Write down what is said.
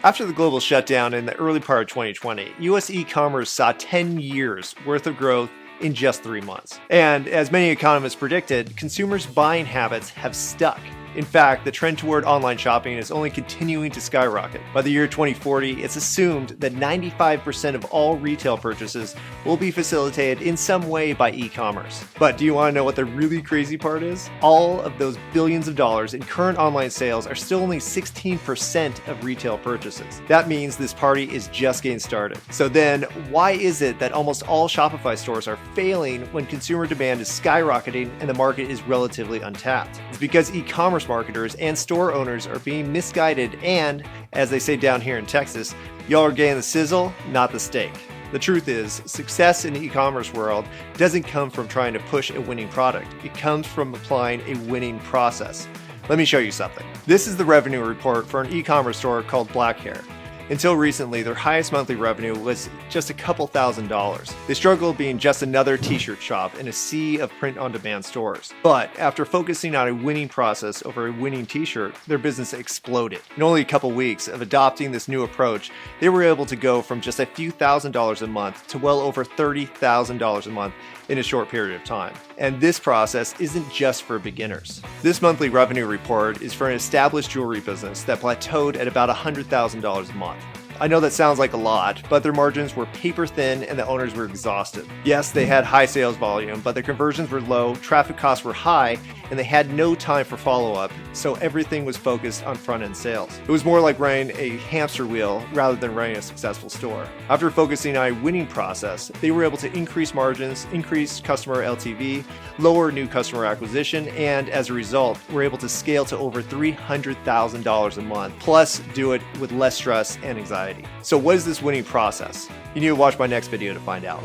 After the global shutdown in the early part of 2020, US e-commerce saw 10 years worth of growth in just 3 months. And as many economists predicted, consumers' buying habits have stuck. In fact, the trend toward online shopping is only continuing to skyrocket. By the year 2040, it's assumed that 95% of all retail purchases will be facilitated in some way by e-commerce. But do you want to know what the really crazy part is? All of those billions of dollars in current online sales are still only 16% of retail purchases. That means this party is just getting started. So then, why is it that almost all Shopify stores are failing when consumer demand is skyrocketing and the market is relatively untapped? It's because e-commerce marketers and store owners are being misguided and, as they say down here in Texas, y'all are getting the sizzle, not the steak. The truth is, success in the e-commerce world doesn't come from trying to push a winning product. It comes from applying a winning process. Let me show you something. This is the revenue report for an e-commerce store called Black Hair. Until recently, their highest monthly revenue was just a couple $1,000s. They struggled being just another t-shirt shop in a sea of print-on-demand stores. But after focusing on a winning process over a winning t-shirt, their business exploded. In only a couple weeks of adopting this new approach, they were able to go from just a few $1,000s a month to well over $30,000 a month in a short period of time. And this process isn't just for beginners. This monthly revenue report is for an established jewelry business that plateaued at about $100,000 a month. I know that sounds like a lot, but their margins were paper thin and the owners were exhausted. Yes, they had high sales volume, but their conversions were low, traffic costs were high, and they had no time for follow-up, so everything was focused on front-end sales. It was more like running a hamster wheel rather than running a successful store. After focusing on a winning process, they were able to increase margins, increase customer LTV, lower new customer acquisition, and as a result, were able to scale to over $300,000 a month, plus do it with less stress and anxiety. So what is this winning process? You need to watch my next video to find out.